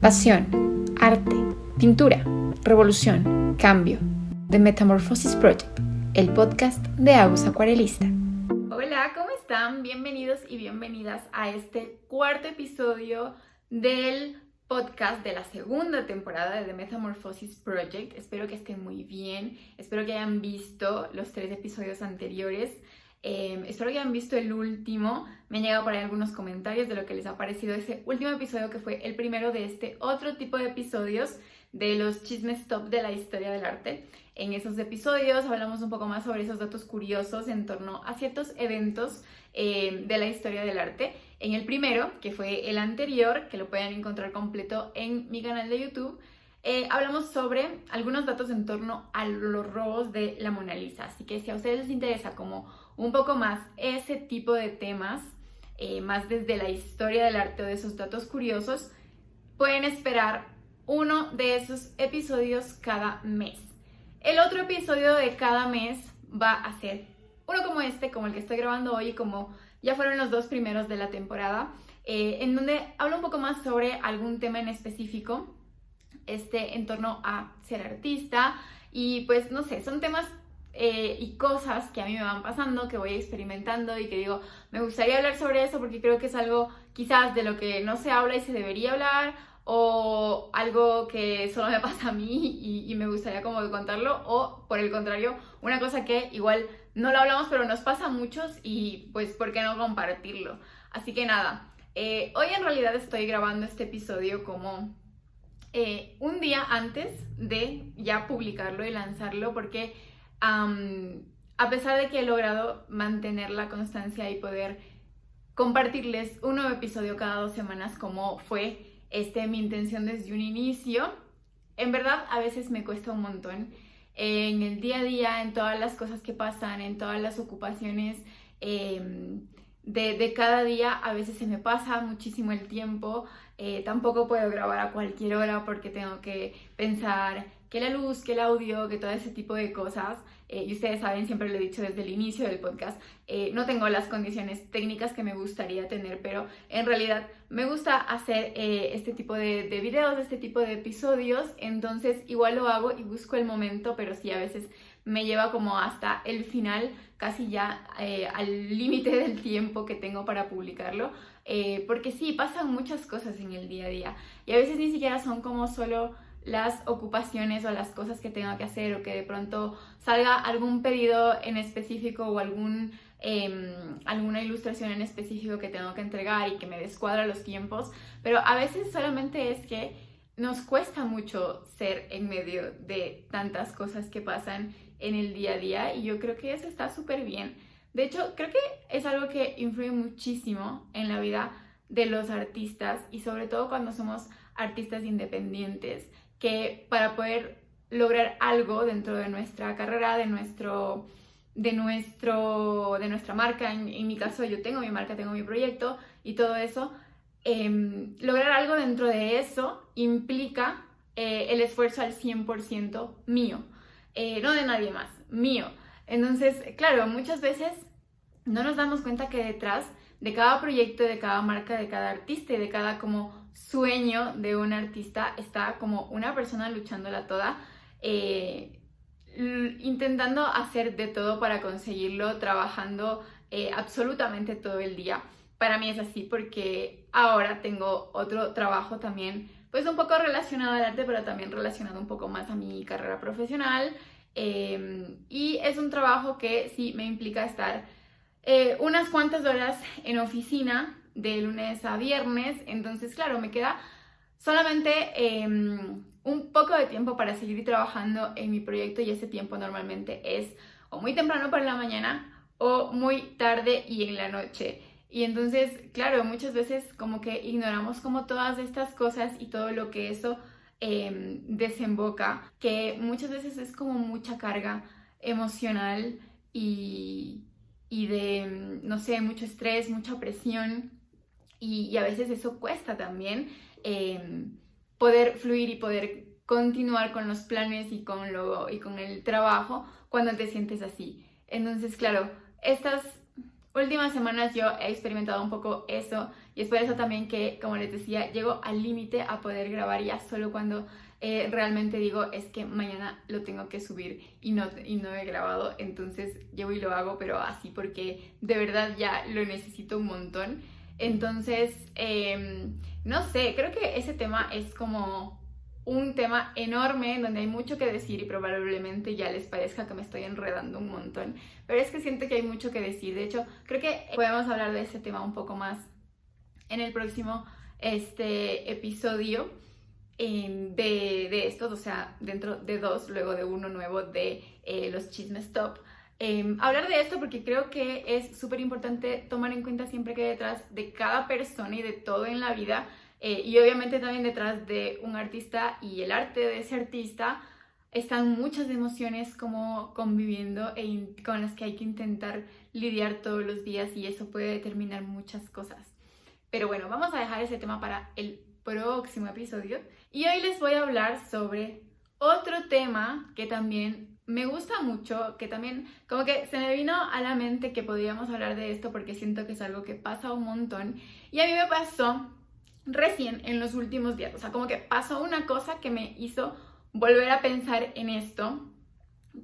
Pasión, arte, pintura, revolución, cambio. The Metamorphosis Project, el podcast de Agus Acuarelista. Hola, ¿cómo están? Bienvenidos y bienvenidas a este cuarto episodio del podcast de la segunda temporada de The Metamorphosis Project. Espero que estén muy bien, espero que hayan visto los 3 episodios anteriores. Espero que hayan visto el último. Me han llegado por ahí algunos comentarios de lo que les ha parecido ese último episodio, que fue el primero de este otro tipo de episodios de los chismes top de la historia del arte. En esos episodios hablamos un poco más sobre esos datos curiosos en torno a ciertos eventos de la historia del arte. En el primero, que fue el anterior, que lo pueden encontrar completo en mi canal de YouTube, hablamos sobre algunos datos en torno a los robos de la Mona Lisa. Así que si a ustedes les interesa como un poco más ese tipo de temas, más desde la historia del arte o de esos datos curiosos, pueden esperar uno de esos episodios cada mes. El otro episodio de cada mes va a ser uno como este, como el que estoy grabando hoy, como ya fueron los 2 primeros de la temporada, en donde hablo un poco más sobre algún tema en específico, en torno a ser artista. Y pues no sé, son temas y cosas que a mí me van pasando, que voy experimentando y que digo, me gustaría hablar sobre eso porque creo que es algo quizás de lo que no se habla y se debería hablar, o algo que solo me pasa a mí y me gustaría como contarlo, o por el contrario, una cosa que igual no lo hablamos pero nos pasa a muchos y pues ¿por qué no compartirlo? Así que nada, hoy en realidad estoy grabando este episodio como un día antes de ya publicarlo y lanzarlo, porque a pesar de que he logrado mantener la constancia y poder compartirles un nuevo episodio cada 2 semanas, como fue mi intención desde un inicio, en verdad a veces me cuesta un montón en el día a día, en todas las cosas que pasan, en todas las ocupaciones de cada día. A veces se me pasa muchísimo el tiempo. Tampoco puedo grabar a cualquier hora porque tengo que pensar que la luz, que el audio, que todo ese tipo de cosas. Y ustedes saben, siempre lo he dicho desde el inicio del podcast, no tengo las condiciones técnicas que me gustaría tener, pero en realidad me gusta hacer este tipo de videos, este tipo de episodios. Entonces igual lo hago y busco el momento, pero sí, a veces me lleva como hasta el final, casi ya al límite del tiempo que tengo para publicarlo, porque sí, pasan muchas cosas en el día a día y a veces ni siquiera son como solo las ocupaciones o las cosas que tengo que hacer, o que de pronto salga algún pedido en específico o alguna ilustración en específico que tengo que entregar y que me descuadra los tiempos, pero a veces solamente es que nos cuesta mucho ser en medio de tantas cosas que pasan en el día a día, y yo creo que eso está súper bien. De hecho, creo que es algo que influye muchísimo en la vida de los artistas, y sobre todo cuando somos artistas independientes, que para poder lograr algo dentro de nuestra carrera, de nuestra marca, en mi caso yo tengo mi marca, tengo mi proyecto y todo eso, lograr algo dentro de eso implica el esfuerzo al 100% mío, no de nadie más, mío. Entonces, claro, muchas veces no nos damos cuenta que detrás de cada proyecto, de cada marca, de cada artista y de cada como sueño de un artista está como una persona luchándola toda, intentando hacer de todo para conseguirlo, trabajando absolutamente todo el día. Para mí es así porque ahora tengo otro trabajo también, pues un poco relacionado al arte, pero también relacionado un poco más a mi carrera profesional, y es un trabajo que sí me implica estar unas cuantas horas en oficina de lunes a viernes. Entonces, claro, me queda solamente un poco de tiempo para seguir trabajando en mi proyecto, y ese tiempo normalmente es o muy temprano por la mañana o muy tarde y en la noche. Y entonces, claro, muchas veces como que ignoramos como todas estas cosas y todo lo que eso desemboca, que muchas veces es como mucha carga emocional y de, no sé, mucho estrés, mucha presión, y a veces eso cuesta también poder fluir y poder continuar con los planes y con el trabajo cuando te sientes así. Entonces, claro, estas últimas semanas yo he experimentado un poco eso, Y es por eso también que, como les decía, llego al límite a poder grabar ya solo cuando realmente digo es que mañana lo tengo que subir y no he grabado, entonces llevo y lo hago, pero así porque de verdad ya lo necesito un montón. Entonces, no sé, creo que ese tema es como un tema enorme donde hay mucho que decir y probablemente ya les parezca que me estoy enredando un montón, pero es que siento que hay mucho que decir. De hecho, creo que podemos hablar de este tema un poco más en el próximo episodio de estos, o sea, dentro de 2, luego de uno nuevo de los chismes top. Hablar de esto porque creo que es súper importante tomar en cuenta siempre que detrás de cada persona y de todo en la vida, y obviamente también detrás de un artista y el arte de ese artista, están muchas emociones como conviviendo con las que hay que intentar lidiar todos los días, y eso puede determinar muchas cosas. Pero bueno, vamos a dejar ese tema para el próximo episodio. Y hoy les voy a hablar sobre otro tema que también me gusta mucho, que también como que se me vino a la mente que podíamos hablar de esto porque siento que es algo que pasa un montón. Y a mí me pasó recién en los últimos días. O sea, como que pasó una cosa que me hizo volver a pensar en esto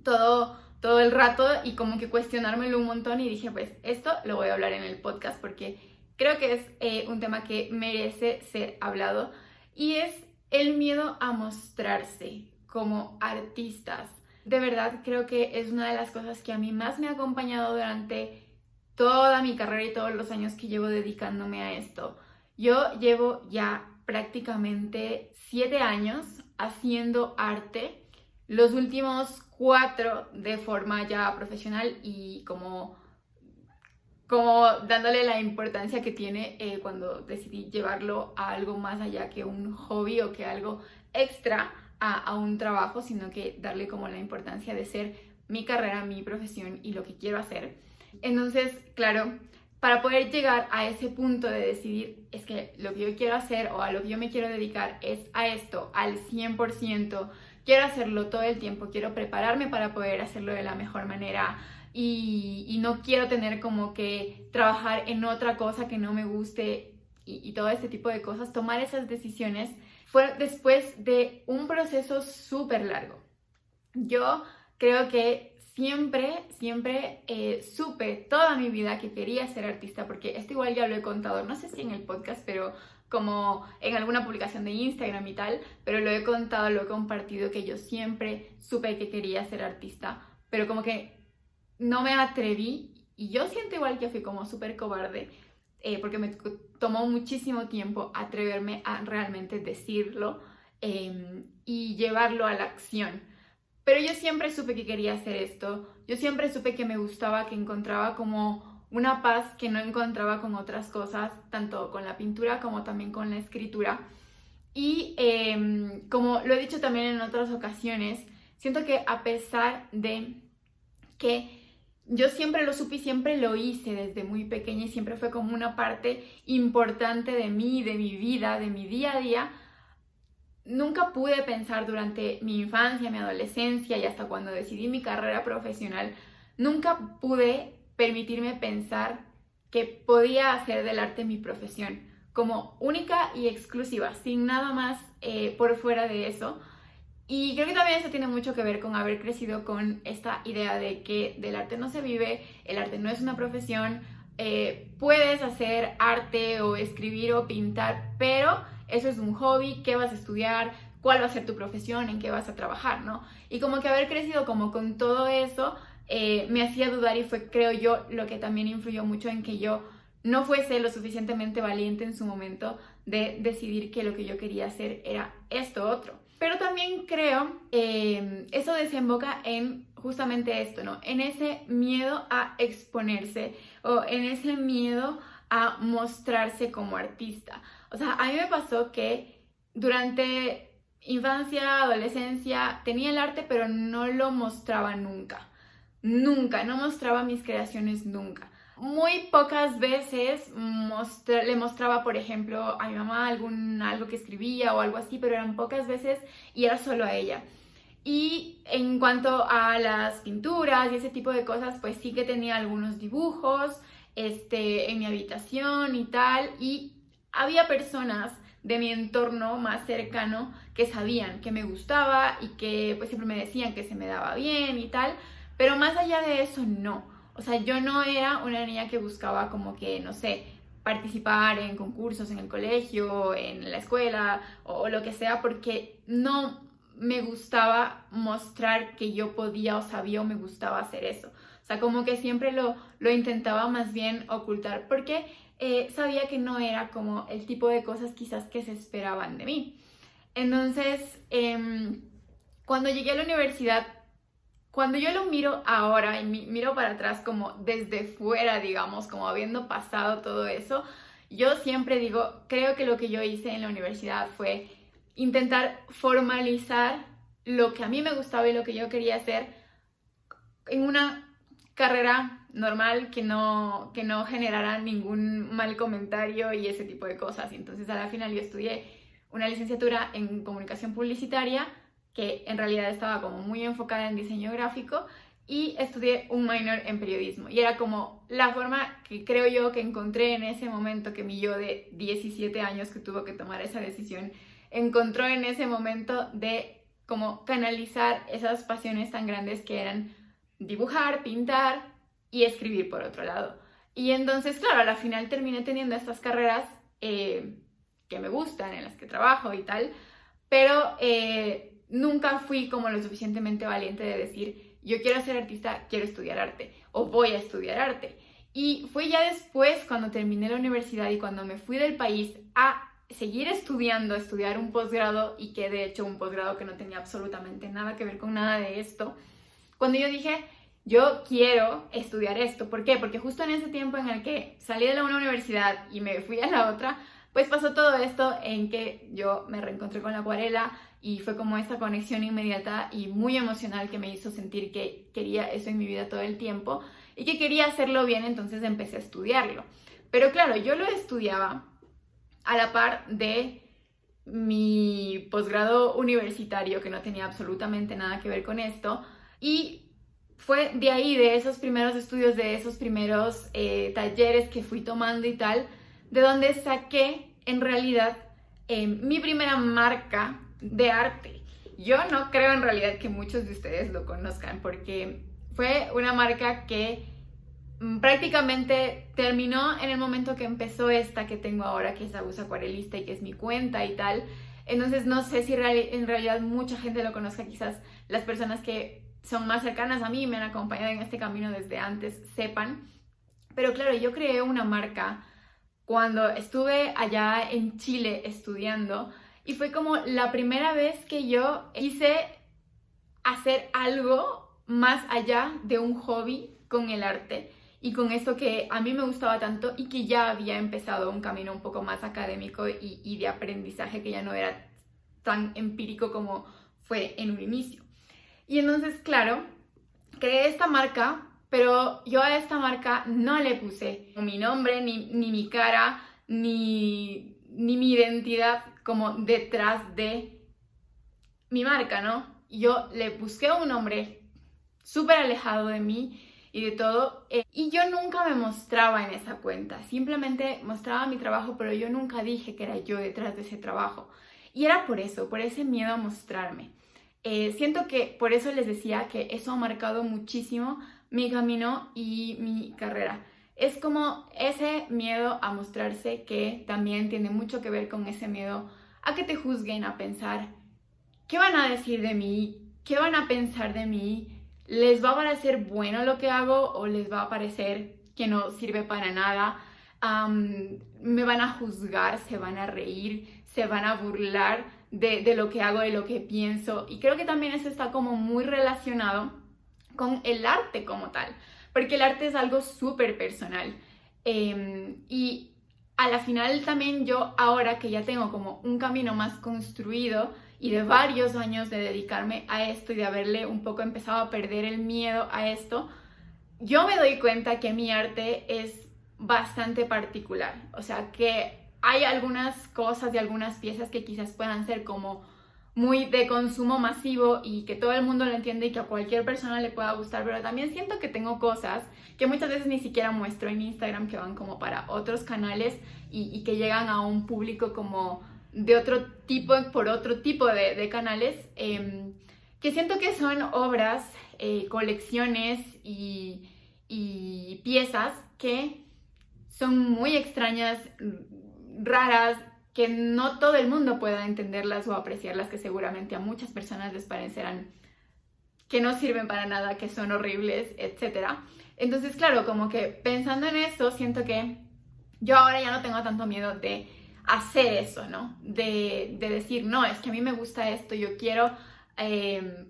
todo el rato y como que cuestionármelo un montón, y dije, pues esto lo voy a hablar en el podcast porque creo que es un tema que merece ser hablado, y es el miedo a mostrarse como artistas. De verdad creo que es una de las cosas que a mí más me ha acompañado durante toda mi carrera y todos los años que llevo dedicándome a esto. Yo llevo ya prácticamente 7 años haciendo arte, los últimos 4 de forma ya profesional y como dándole la importancia que tiene cuando decidí llevarlo a algo más allá que un hobby o que algo extra a un trabajo, sino que darle como la importancia de ser mi carrera, mi profesión y lo que quiero hacer. Entonces, claro, para poder llegar a ese punto de decidir es que lo que yo quiero hacer o a lo que yo me quiero dedicar es a esto al 100%, quiero hacerlo todo el tiempo, quiero prepararme para poder hacerlo de la mejor manera, y no quiero tener como que trabajar en otra cosa que no me guste y todo este tipo de cosas. Tomar esas decisiones fue después de un proceso súper largo. Yo creo que siempre supe toda mi vida que quería ser artista, porque esto igual ya lo he contado, no sé si en el podcast, pero como en alguna publicación de Instagram y tal, pero lo he contado, lo he compartido, que yo siempre supe que quería ser artista, pero como que no me atreví, y yo siento igual que fui como súper cobarde, porque me tomó muchísimo tiempo atreverme a realmente decirlo y llevarlo a la acción. Pero yo siempre supe que quería hacer esto, yo siempre supe que me gustaba, que encontraba como una paz que no encontraba con otras cosas, tanto con la pintura como también con la escritura. Y como lo he dicho también en otras ocasiones, siento que a pesar de que yo siempre lo supe y siempre lo hice desde muy pequeña y siempre fue como una parte importante de mí, de mi vida, de mi día a día, nunca pude pensar durante mi infancia, mi adolescencia y hasta cuando decidí mi carrera profesional, nunca pude permitirme pensar que podía hacer del arte mi profesión, como única y exclusiva, sin nada más por fuera de eso. Y creo que también eso tiene mucho que ver con haber crecido con esta idea de que del arte no se vive, el arte no es una profesión, puedes hacer arte o escribir o pintar, pero eso es un hobby. ¿Qué vas a estudiar? ¿Cuál va a ser tu profesión? ¿En qué vas a trabajar? ¿No? Y como que haber crecido como con todo eso me hacía dudar, y fue, creo yo, lo que también influyó mucho en que yo no fuese lo suficientemente valiente en su momento de decidir que lo que yo quería hacer era esto otro. Pero también creo, eso desemboca en justamente esto, ¿no? En ese miedo a exponerse o en ese miedo a mostrarse como artista. O sea, a mí me pasó que durante infancia, adolescencia, tenía el arte, pero no lo mostraba nunca. Nunca, no mostraba mis creaciones nunca. Muy pocas veces le mostraba, por ejemplo, a mi mamá algo que escribía o algo así, pero eran pocas veces y era solo a ella. Y en cuanto a las pinturas y ese tipo de cosas, pues sí que tenía algunos dibujos en mi habitación y tal, y había personas de mi entorno más cercano que sabían que me gustaba y que pues siempre me decían que se me daba bien y tal, pero más allá de eso no. O sea, yo no era una niña que buscaba como que, no sé, participar en concursos en el colegio, en la escuela o lo que sea, porque no me gustaba mostrar que yo podía o sabía o me gustaba hacer eso. O sea, como que siempre lo intentaba más bien ocultar porque sabía que no era como el tipo de cosas quizás que se esperaban de mí. Entonces, cuando llegué a la universidad, cuando yo lo miro ahora y miro para atrás como desde fuera, digamos, como habiendo pasado todo eso, yo siempre digo, creo que lo que yo hice en la universidad fue intentar formalizar lo que a mí me gustaba y lo que yo quería hacer en una carrera normal que no generara ningún mal comentario y ese tipo de cosas. Entonces, a la final yo estudié una licenciatura en comunicación publicitaria, que en realidad estaba como muy enfocada en diseño gráfico, y estudié un minor en periodismo. Y era como la forma que creo yo que encontré en ese momento, que mi yo de 17 años que tuvo que tomar esa decisión, encontró en ese momento de como canalizar esas pasiones tan grandes que eran dibujar, pintar y escribir por otro lado. Y entonces, claro, a la final terminé teniendo estas carreras que me gustan, en las que trabajo y tal, pero nunca fui como lo suficientemente valiente de decir, yo quiero ser artista, quiero estudiar arte o voy a estudiar arte. Y fue ya después, cuando terminé la universidad y cuando me fui del país a seguir estudiando, estudiar un posgrado, y que de hecho un posgrado que no tenía absolutamente nada que ver con nada de esto, cuando yo dije, yo quiero estudiar esto. ¿Por qué? Porque justo en ese tiempo en el que salí de la una universidad y me fui a la otra, pues pasó todo esto en que yo me reencontré con la acuarela y fue como esta conexión inmediata y muy emocional que me hizo sentir que quería eso en mi vida todo el tiempo y que quería hacerlo bien, entonces empecé a estudiarlo. Pero claro, yo lo estudiaba a la par de mi posgrado universitario, que no tenía absolutamente nada que ver con esto, y fue de ahí, de esos primeros estudios, de esos primeros talleres que fui tomando y tal, de donde saqué en realidad mi primera marca de arte. Yo no creo en realidad que muchos de ustedes lo conozcan, porque fue una marca que prácticamente terminó en el momento que empezó esta que tengo ahora, que es Agusa Acuarelista y que es mi cuenta y tal. Entonces no sé si en realidad mucha gente lo conozca, quizás las personas que son más cercanas a mí y me han acompañado en este camino desde antes sepan. Pero claro, yo creé una marca cuando estuve allá en Chile estudiando y fue como la primera vez que yo quise hacer algo más allá de un hobby con el arte y con esto que a mí me gustaba tanto y que ya había empezado un camino un poco más académico y de aprendizaje, que ya no era tan empírico como fue en un inicio. Y entonces, claro, creé esta marca, pero yo a esta marca no le puse mi nombre, ni mi cara, ni mi identidad como detrás de mi marca, ¿no? Yo le busqué un nombre súper alejado de mí y de todo, y yo nunca me mostraba en esa cuenta, simplemente mostraba mi trabajo, pero yo nunca dije que era yo detrás de ese trabajo. Y era por eso, por ese miedo a mostrarme. Siento que por eso les decía que eso ha marcado muchísimo mi camino y mi carrera. Es como ese miedo a mostrarse, que también tiene mucho que ver con ese miedo a que te juzguen, a pensar, ¿qué van a decir de mí? ¿Qué van a pensar de mí? ¿Les va a parecer bueno lo que hago o les va a parecer que no sirve para nada? Me van a juzgar, se van a reír, se van a burlar de lo que hago, de lo que pienso. Y creo que también eso está como muy relacionado con el arte como tal, porque el arte es algo súper personal. Y a la final también yo, ahora que ya tengo como un camino más construido y de varios años de dedicarme a esto y de haberle un poco empezado a perder el miedo a esto, yo me doy cuenta que mi arte es bastante particular. O sea, que hay algunas cosas y algunas piezas que quizás puedan ser como muy de consumo masivo y que todo el mundo lo entiende y que a cualquier persona le pueda gustar, pero también siento que tengo cosas que muchas veces ni siquiera muestro en Instagram, que van como para otros canales y que llegan a un público como de otro tipo, por otro tipo de canales, que siento que son obras, colecciones y piezas que son muy extrañas, raras, que no todo el mundo pueda entenderlas o apreciarlas, que seguramente a muchas personas les parecerán que no sirven para nada, que son horribles, etc. Entonces, claro, como que pensando en eso, siento que yo ahora ya no tengo tanto miedo de hacer eso, ¿no? De decir, no, es que a mí me gusta esto, yo quiero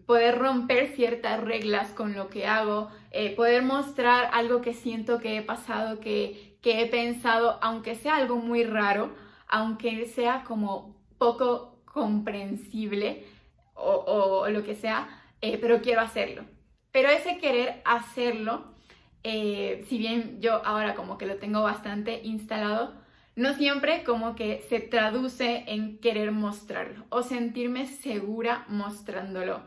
poder romper ciertas reglas con lo que hago, poder mostrar algo que siento que he pasado, que he pensado, aunque sea algo muy raro, aunque sea como poco comprensible o lo que sea, pero quiero hacerlo. Pero ese querer hacerlo, si bien yo ahora como que lo tengo bastante instalado, no siempre como que se traduce en querer mostrarlo o sentirme segura mostrándolo.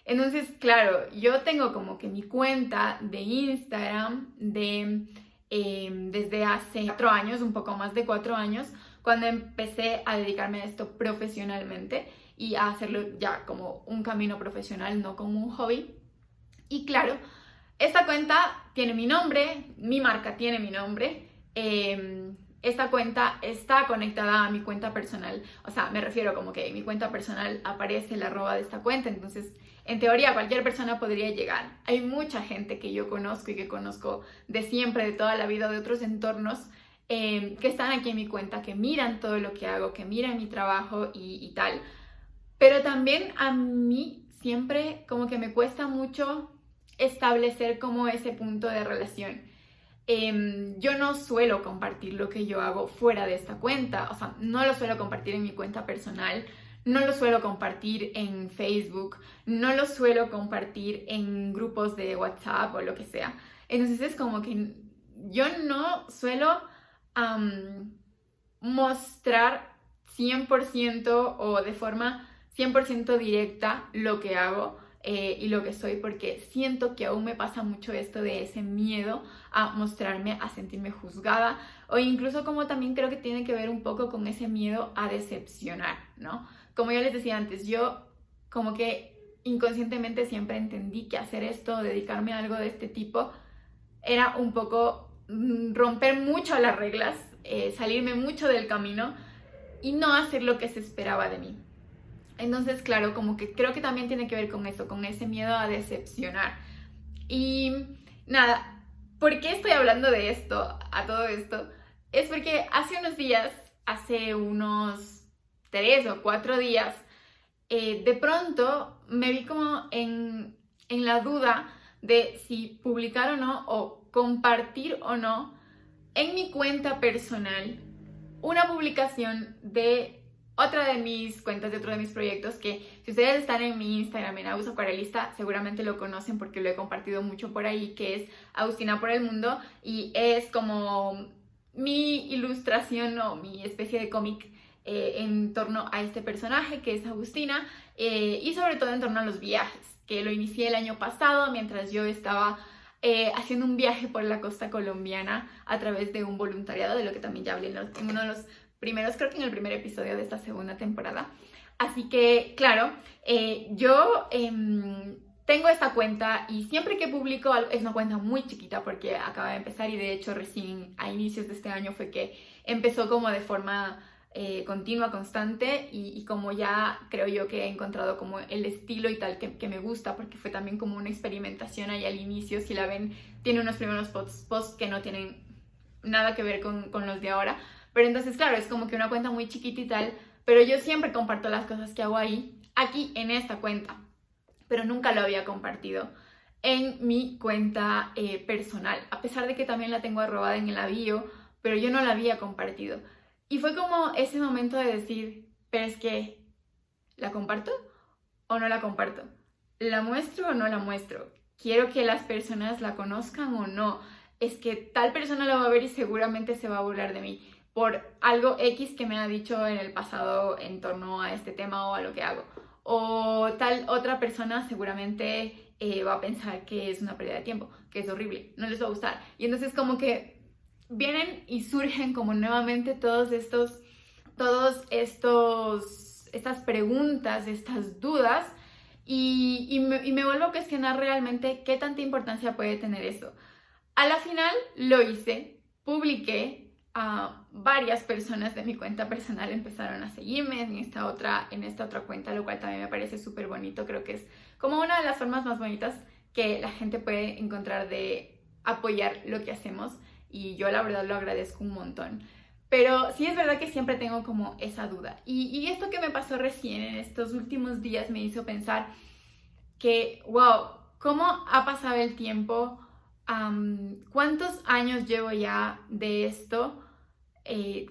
Entonces, claro, yo tengo como que mi cuenta de Instagram desde hace 4 años, un poco más de 4 años, cuando empecé a dedicarme a esto profesionalmente y a hacerlo ya como un camino profesional, no como un hobby. Y claro, esta cuenta tiene mi nombre, mi marca tiene mi nombre. Esta cuenta está conectada a mi cuenta personal. O sea, me refiero como que en mi cuenta personal aparece el arroba de esta cuenta. Entonces, en teoría, cualquier persona podría llegar. Hay mucha gente que yo conozco y que conozco de siempre, de toda la vida, de otros entornos, que están aquí en mi cuenta, que miran todo lo que hago, que miran mi trabajo y tal. Pero también a mí siempre como que me cuesta mucho establecer como ese punto de relación. Yo no suelo compartir lo que yo hago fuera de esta cuenta, o sea, no lo suelo compartir en mi cuenta personal, no lo suelo compartir en Facebook, no lo suelo compartir en grupos de WhatsApp o lo que sea. Entonces es como que yo no suelo mostrar 100% o de forma 100% directa lo que hago y lo que soy, porque siento que aún me pasa mucho esto de ese miedo a mostrarme, a sentirme juzgada, o incluso como también creo que tiene que ver un poco con ese miedo a decepcionar, ¿no? Como yo les decía antes, yo como que inconscientemente siempre entendí que hacer esto, dedicarme a algo de este tipo, era un poco romper mucho las reglas, salirme mucho del camino y no hacer lo que se esperaba de mí. Entonces, claro, como que creo que también tiene que ver con eso, con ese miedo a decepcionar. Y nada, ¿por qué estoy hablando de esto, a todo esto? Es porque hace unos 3 o 4 días, de pronto me vi como en la duda de si publicar o no, o compartir o no en mi cuenta personal una publicación de otra de mis cuentas, de otro de mis proyectos, que si ustedes están en mi Instagram, en Agus Acuarelista, seguramente lo conocen porque lo he compartido mucho por ahí, que es Agustina por el Mundo, y es como mi ilustración o mi especie de cómic en torno a este personaje que es Agustina, y sobre todo en torno a los viajes, que lo inicié el año pasado mientras yo estaba haciendo un viaje por la costa colombiana a través de un voluntariado, de lo que también ya hablé en uno de los primeros, creo que en el primer episodio de esta segunda temporada. Así que, claro, yo tengo esta cuenta y siempre que publico algo, es una cuenta muy chiquita porque acaba de empezar y de hecho recién a inicios de este año fue que empezó como de forma continua, constante y como ya creo yo que he encontrado como el estilo y tal que me gusta, porque fue también como una experimentación ahí al inicio. Si la ven, tiene unos primeros posts que no tienen nada que ver con los de ahora, pero entonces claro, es como que una cuenta muy chiquita y tal, pero yo siempre comparto las cosas que hago ahí, aquí en esta cuenta, pero nunca lo había compartido en mi cuenta personal, a pesar de que también la tengo arrobada en el bio, pero yo no la había compartido. Y fue como ese momento de decir, pero es que, ¿la comparto o no la comparto? ¿La muestro o no la muestro? ¿Quiero que las personas la conozcan o no? Es que tal persona la va a ver y seguramente se va a burlar de mí por algo X que me ha dicho en el pasado en torno a este tema o a lo que hago. o tal otra persona seguramente va a pensar que es una pérdida de tiempo, que es horrible, no les va a gustar. Y entonces como que vienen y surgen como nuevamente estas preguntas, estas dudas, y me vuelvo a cuestionar realmente qué tanta importancia puede tener eso. A la final lo hice, publiqué, varias personas de mi cuenta personal empezaron a seguirme en esta otra cuenta, lo cual también me parece súper bonito. Creo que es como una de las formas más bonitas que la gente puede encontrar de apoyar lo que hacemos, y yo la verdad lo agradezco un montón. Pero sí es verdad que siempre tengo como esa duda, y esto que me pasó recién en estos últimos días me hizo pensar que, wow, ¿cómo ha pasado el tiempo? ¿Cuántos años llevo ya de esto?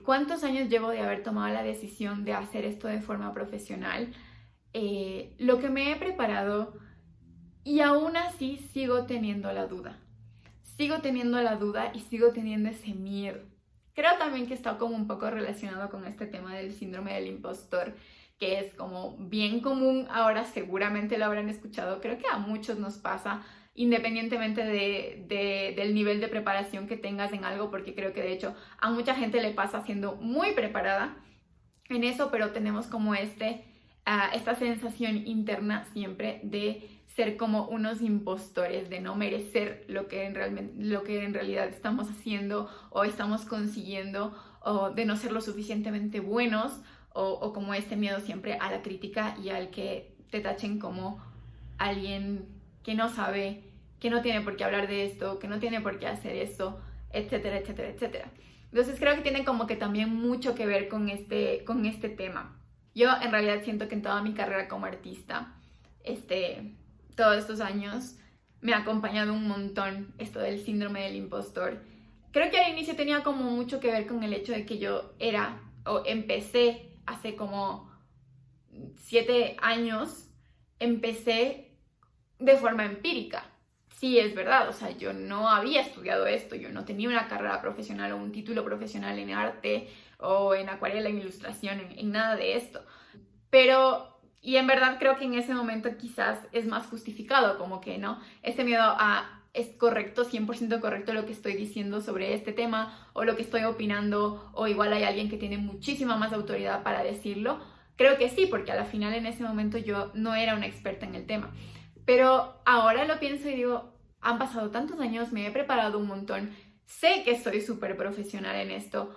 ¿Cuántos años llevo de haber tomado la decisión de hacer esto de forma profesional? Lo que me he preparado, y aún así sigo teniendo la duda. Sigo teniendo la duda y sigo teniendo ese miedo. Creo también que está como un poco relacionado con este tema del síndrome del impostor, que es como bien común ahora, seguramente lo habrán escuchado. Creo que a muchos nos pasa, independientemente del nivel de preparación que tengas en algo, porque creo que de hecho a mucha gente le pasa siendo muy preparada en eso, pero tenemos como esta sensación interna siempre de ser como unos impostores, de no merecer lo que en realidad estamos haciendo o estamos consiguiendo, o de no ser lo suficientemente buenos, o como este miedo siempre a la crítica y al que te tachen como alguien que no sabe, que no tiene por qué hablar de esto, que no tiene por qué hacer esto, etcétera, etcétera, etcétera. Entonces creo que tiene como que también mucho que ver con este tema. Yo en realidad siento que en toda mi carrera como artista, todos estos años, me ha acompañado un montón esto del síndrome del impostor. Creo que al inicio tenía como mucho que ver con el hecho de que yo empecé hace como 7 años, empecé de forma empírica. Sí, es verdad, o sea, yo no había estudiado esto, yo no tenía una carrera profesional o un título profesional en arte o en acuarela, en ilustración, en nada de esto. Y en verdad creo que en ese momento quizás es más justificado, como que, ¿no? Este miedo a, ¿es correcto, 100% correcto lo que estoy diciendo sobre este tema, o lo que estoy opinando, o igual hay alguien que tiene muchísima más autoridad para decirlo? Creo que sí, porque a la final en ese momento yo no era una experta en el tema. Pero ahora lo pienso y digo, han pasado tantos años, me he preparado un montón, sé que soy súper profesional en esto,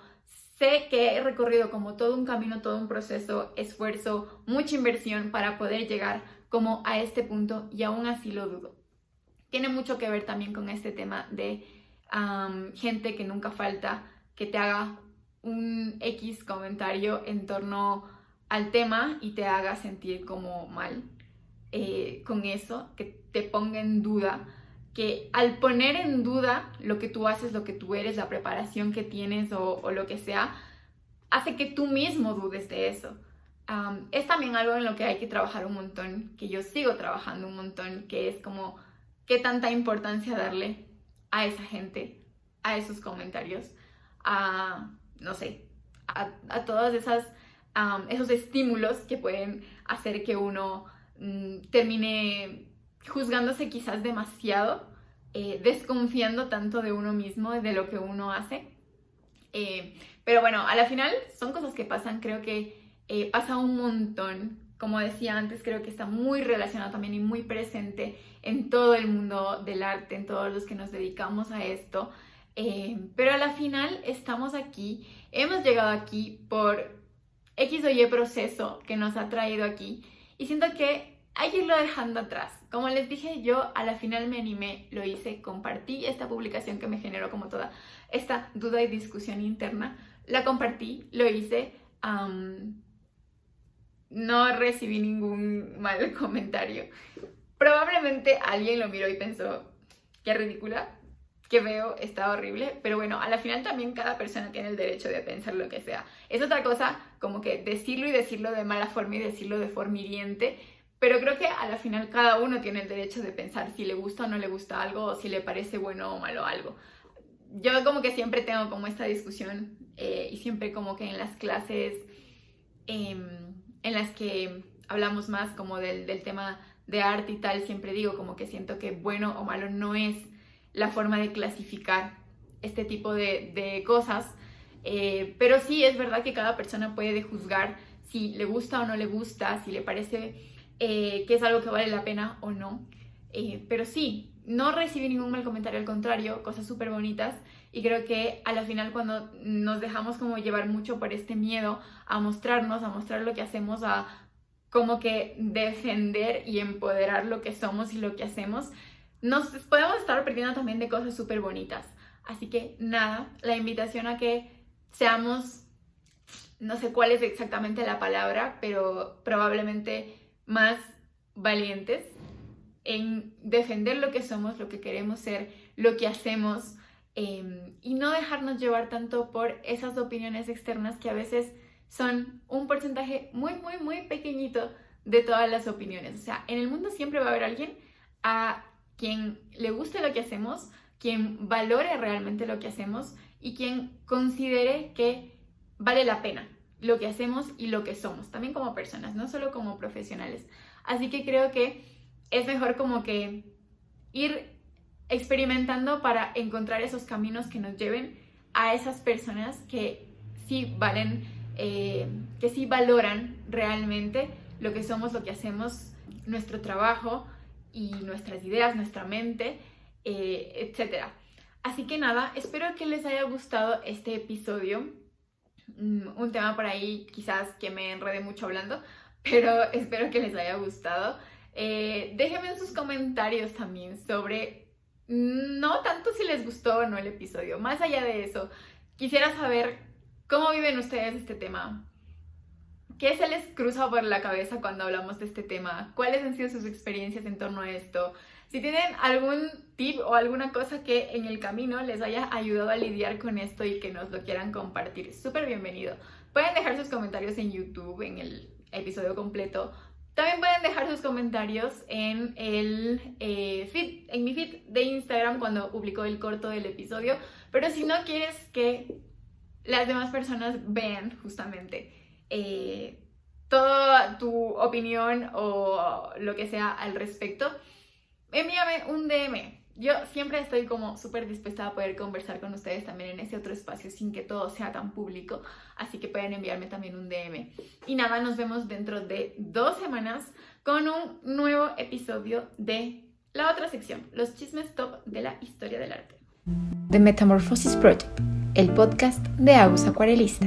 sé que he recorrido como todo un camino, todo un proceso, esfuerzo, mucha inversión para poder llegar como a este punto, y aún así lo dudo. Tiene mucho que ver también con este tema de gente que nunca falta, que te haga un X comentario en torno al tema y te haga sentir como mal. Con eso, que te ponga en duda, que al poner en duda lo que tú haces, lo que tú eres, la preparación que tienes o lo que sea, hace que tú mismo dudes de eso. Es también algo en lo que hay que trabajar un montón, que yo sigo trabajando un montón, que es como qué tanta importancia darle a esa gente, a esos comentarios, no sé, a todos esos estímulos que pueden hacer que uno termine juzgándose quizás demasiado, desconfiando tanto de uno mismo, de lo que uno hace. Pero bueno, a la final son cosas que pasan. Creo que pasa un montón. Como decía antes, creo que está muy relacionado también y muy presente en todo el mundo del arte, en todos los que nos dedicamos a esto. Pero a la final estamos aquí, hemos llegado aquí por X o Y proceso que nos ha traído aquí, y siento que hay que irlo dejando atrás. Como les dije, yo a la final me animé, lo hice, compartí esta publicación que me generó como toda esta duda y discusión interna, la compartí, lo hice, no recibí ningún mal comentario. Probablemente alguien lo miró y pensó, qué ridícula, que veo, está horrible, pero bueno, a la final también cada persona tiene el derecho de pensar lo que sea. Es otra cosa como que decirlo y decirlo de mala forma y decirlo de forma hiriente, pero creo que a la final cada uno tiene el derecho de pensar si le gusta o no le gusta algo, o si le parece bueno o malo algo. Yo como que siempre tengo como esta discusión y siempre como que en las clases en las que hablamos más como del tema de arte y tal, siempre digo como que siento que bueno o malo no es la forma de clasificar este tipo de cosas, pero sí es verdad que cada persona puede juzgar si le gusta o no le gusta, si le parece que es algo que vale la pena o no, pero sí, no recibí ningún mal comentario, al contrario, cosas súper bonitas, y creo que a la final cuando nos dejamos como llevar mucho por este miedo a mostrarnos, a mostrar lo que hacemos, a como que defender y empoderar lo que somos y lo que hacemos, nos podemos estar perdiendo también de cosas súper bonitas. Así que nada, la invitación a que seamos, no sé cuál es exactamente la palabra, pero probablemente más valientes en defender lo que somos, lo que queremos ser, lo que hacemos, y no dejarnos llevar tanto por esas opiniones externas que a veces son un porcentaje muy, muy, muy pequeñito de todas las opiniones. O sea, en el mundo siempre va a haber alguien a quien le guste lo que hacemos, quien valore realmente lo que hacemos y quien considere que vale la pena lo que hacemos y lo que somos, también como personas, no solo como profesionales. Así que creo que es mejor como que ir experimentando para encontrar esos caminos que nos lleven a esas personas que sí valen, que sí valoran realmente lo que somos, lo que hacemos, nuestro trabajo y nuestras ideas, nuestra mente, etc. Así que nada, espero que les haya gustado este episodio. Un tema por ahí quizás que me enredé mucho hablando, pero espero que les haya gustado. Déjenme en sus comentarios también sobre, no tanto si les gustó o no el episodio, más allá de eso, quisiera saber cómo viven ustedes este tema. ¿Qué se les cruza por la cabeza cuando hablamos de este tema? ¿Cuáles han sido sus experiencias en torno a esto? Si tienen algún tip o alguna cosa que en el camino les haya ayudado a lidiar con esto y que nos lo quieran compartir, súper bienvenido. Pueden dejar sus comentarios en YouTube, en el episodio completo. También pueden dejar sus comentarios en el feed, en mi feed de Instagram cuando publico el corto del episodio. Pero si no quieres que las demás personas vean justamente toda tu opinión o lo que sea al respecto, envíame un DM. Yo siempre estoy como súper dispuesta a poder conversar con ustedes también en ese otro espacio sin que todo sea tan público, así que pueden enviarme también un DM. Y nada, nos vemos dentro de 2 semanas con un nuevo episodio de la otra sección, los chismes top de la historia del arte. The Metamorphosis Project, el podcast de Agus Acuarelista.